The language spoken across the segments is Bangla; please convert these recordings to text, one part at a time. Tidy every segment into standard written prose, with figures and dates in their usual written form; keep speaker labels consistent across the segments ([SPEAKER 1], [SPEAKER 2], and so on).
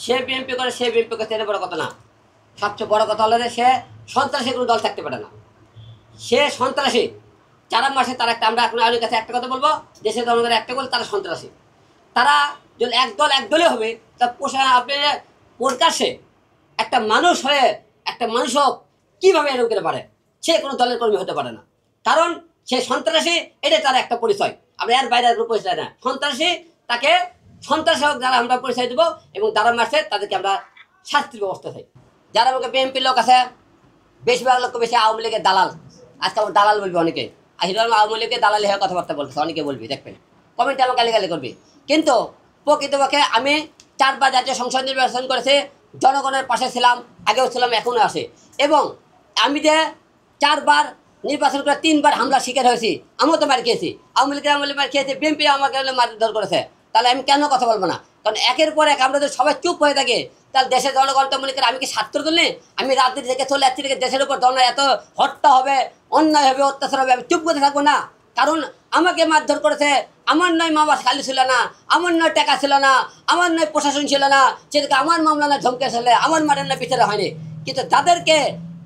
[SPEAKER 1] সে বিএনপি করে সে বিএনপি করতে, এটা বড় কথা না। সবচেয়ে বড় কথা হলো যে সে সন্ত্রাসী কোনো দল থাকতে পারে না। সে সন্ত্রাসী যারা মাসে তারা একটা, আমরা এখন আলোর কাছে একটা কথা বলবো, দেশের জনগণের একটা বল, তারা সন্ত্রাসী। তারা যদি এক দলে হবে তা আপনি প্রকাশ্যে একটা মানুষ হয়ে একটা মানুষও কীভাবে এরকম করে পারে? সে কোনো দলের কর্মী হতে পারে না, কারণ সে সন্ত্রাসী। এটা তার একটা পরিচয়, আমরা এর বাইরে কোনো পরিচয় না। সন্ত্রাসী তাকে সন্ত্রাসী হোক যারা আমরা পরিচয় দেবো, এবং যারা মারছে তাদেরকে আমরা শাস্তির ব্যবস্থা চাই। যারা আমাকে বিএনপির লোক আছে, বেশিরভাগ লোক বেশি আওয়ামী লীগের দালাল। আজকে আমার দালাল বলবি অনেকে, হিরোর আওয়ামী লীগের দালালি হয়ে কথাবার্তা বলতেছে, অনেকে বলবি, দেখবেন কমেন্টে আমার গালি করবি। কিন্তু প্রকৃতপক্ষে আমি 4 বার জাতীয় সংসদ নির্বাচন করেছি, জনগণের পাশে ছিলাম, আগেও ছিলাম, এখনও আছে। এবং আমি যে 4 বার নির্বাচন করে 3 বার হামলার শিকার হয়েছি, আমিও তো মার খেয়েছি, আওয়ামী লীগের মার খেয়েছি, বিএনপি আমাকে মারধর করেছে। তাহলে আমি কেন কথা বলবো না? কারণ একের পর এক আমরা যদি সবাই চুপ হয়ে থাকি, তাহলে দেশের জনগণ তো মনে করে আমি কি ছাত্র তুলনি, আমি রাজনীতি থেকে চলে যাচ্ছি, থেকে দেশের উপর জনগণ এত হত্যা হবে, অন্যায় হবে, অত্যাচার হবে, আমি চুপ করে থাকবো না। কারণ আমাকে মারধর করেছে, আমার নয় মা বাবা খালি ছিল না, আমার নয় টাকা ছিল না, আমার নয় প্রশাসন ছিল না, সেদিকে আমার মামলা নয় ধমকে ছেলে, আমার মারের নয় বিচারে হয়নি। কিন্তু তাদেরকে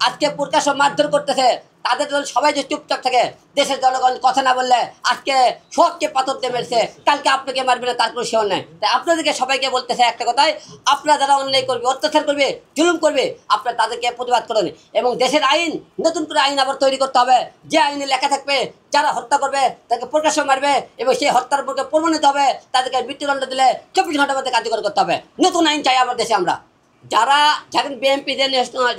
[SPEAKER 1] আজকে প্রকাশ্য মারধর করতেছে, তাদের দল সবাই যে চুপচাপ থাকে, দেশের জনগণ কথা না বললে আজকে সবকে পাথর দিয়ে মেরেছে, কালকে আপনাকে মারবে না তার কোনো শিওর নেই। তাই আপনাদেরকে সবাইকে বলতেছে একটা কথাই, আপনারা যারা অন্যায় করবে, অত্যাচার করবে, জুলুম করবে, আপনারা তাদেরকে প্রতিবাদ করুন। এবং দেশের আইন, নতুন করে আইন আবার তৈরি করতে হবে, যে আইনে লেখা থাকবে যারা হত্যা করবে তাকে প্রকাশ্য মারবে, এবং সেই হত্যার উপরকে প্রমাণিত হবে, তাদেরকে মৃত্যুদণ্ড দিলে 24 ঘন্টার মধ্যে কার্যকর করতে হবে। নতুন আইন চাই আমার দেশে। আমরা যারা বিএনপি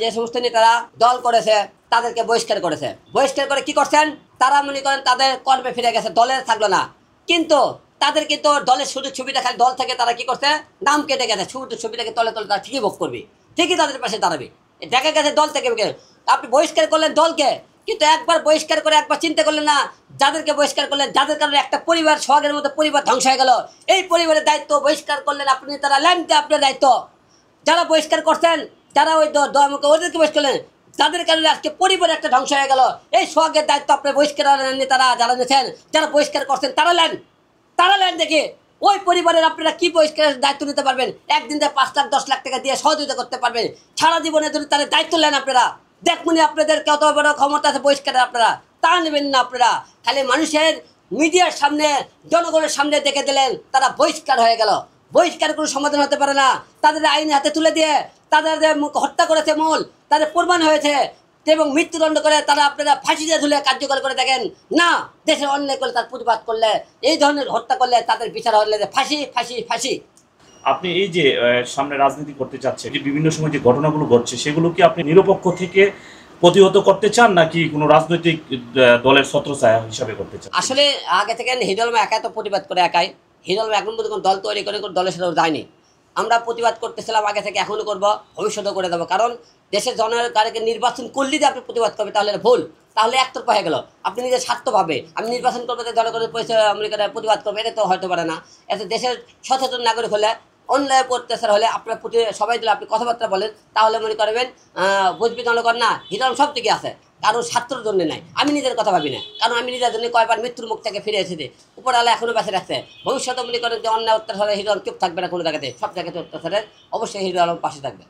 [SPEAKER 1] যে সমস্ত নেতারা দল করেছে তাদেরকে বহিষ্কার করেছে, বহিষ্কার করে কি করছেন? তারা মনে করেন তাদের কর্মে ফিরে গেছে, দলে থাকলো না। কিন্তু তাদের কিন্তু দলের সুযোগ সুবিধা খালি দল থেকে তারা কি করছে, নাম কেটে গেছে, সুযোগ সুবিধাকে তলে তলে তারা ঠিকই ভোগ করবে, ঠিকই তাদের পাশে দাঁড়াবে। দেখা গেছে দল থেকে আপনি বহিষ্কার করলেন দলকে, কিন্তু একবার বহিষ্কার করে একবার চিন্তা করলেন না যাদেরকে বহিষ্কার করলেন, যাদের কারণে একটা পরিবার, সোহাগের মতো পরিবার ধ্বংস হয়ে গেল, এই পরিবারের দায়িত্ব বহিষ্কার করলেন আপনি, তারা ল্যান্ডে আপনার দায়িত্ব। যারা বহিষ্কার করছেন, যারা ওই দমকে ওদেরকে বহিষ্কার করলেন, তাদের কারণে আজকে পরিবার একটা ধ্বংস হয়ে গেল। এই সোহাগের দায়িত্ব আপনার বহিষ্কার নেতারা যারা নিয়েছেন, যারা বহিষ্কার করছেন তারা লেন দেখে ওই পরিবারের আপনারা কি বহিষ্কারের দায়িত্ব নিতে পারবেন? একদিন 5 লাখ 10 লাখ টাকা দিয়ে সহযোগিতা করতে পারবেন, সারা জীবনে যদি তাদের দায়িত্ব নেন আপনারা, দেখুন আপনাদের কত বড় ক্ষমতা আছে বহিষ্কারের, আপনারা তা নেবেন না। আপনারা খালি মানুষের মিডিয়ার সামনে, জনগণের সামনে দেখে দিলেন, তারা বহিষ্কার হয়ে গেল। বহিষ্কার কোনো সমাধান হতে পারে না। তাদের আইন হাতে তুলে দিয়ে তাদের হত্যা করেছে মূল, তাদের প্রমাণ হয়েছে, এবং মৃত্যুদণ্ড করে তারা আপনারা ফাঁসি দিয়ে ঝুলে কার্যকর করে দেখেন না। দেশের অন্যায় করলে, তার প্রতিবাদ করলে, এই ধরনের হত্যা করলে তাদের বিচার হলে ফাঁসি ফাঁসি ফাঁসি।
[SPEAKER 2] আপনি এই যে সামনে রাজনীতি করতে চাচ্ছেন, যে বিভিন্ন সময় যে ঘটনাগুলো ঘটছে সেগুলো কি আপনি নিরপেক্ষ থেকে প্রতিহত করতে চান, নাকি কোনো রাজনৈতিক দলের ছত্রছায়া হিসাবে করতে চান?
[SPEAKER 1] আসলে আগে থেকে হিরোলমা একাই তো প্রতিবাদ করে, একাই হিরোলমা এখন পর্যন্ত দল তৈরি করে দলের সাথে যায়নি। আমরা প্রতিবাদ করতেছিলাম আগে থেকে, এখনও করবো, ভবিষ্যতেও করে দেবো। কারণ দেশের জনগণকে নির্বাচন করলে যে আপনি প্রতিবাদ করবে তাহলে ভুল, তাহলে একতরফা হয়ে গেল। আপনি নিজের স্বার্থভাবে আমি নির্বাচন করবো, জনগণের প্রতিবাদ করবে, এটা তো হতে পারে না। এতে দেশের সচেতন নাগরিক হলে, অন্যায় অত্যাচার হলে আপনার প্রতি সবাই দিলে আপনি কথাবার্তা বলেন, তাহলে মনে করবেন বুঝবি জনগণ না হিরোল সব দিকে আছে, কারণ স্বার্থের জন্য নাই। আমি নিজের কথা ভাবি না, কারণ আমি নিজের জন্য কয়বার মৃত্যুর মুখ থেকে ফিরে এসেছি, উপর আলো এখনও বেঁচে রাখছে। ভবিষ্যতে মনে করেন যে অন্যায় অত্যাচারে হিরোল চুপ থাকবে না কোনো জায়গাতে, সব জায়গাতে অত্যাচারের অবশ্যই হিরো আলম পাশে থাকবে।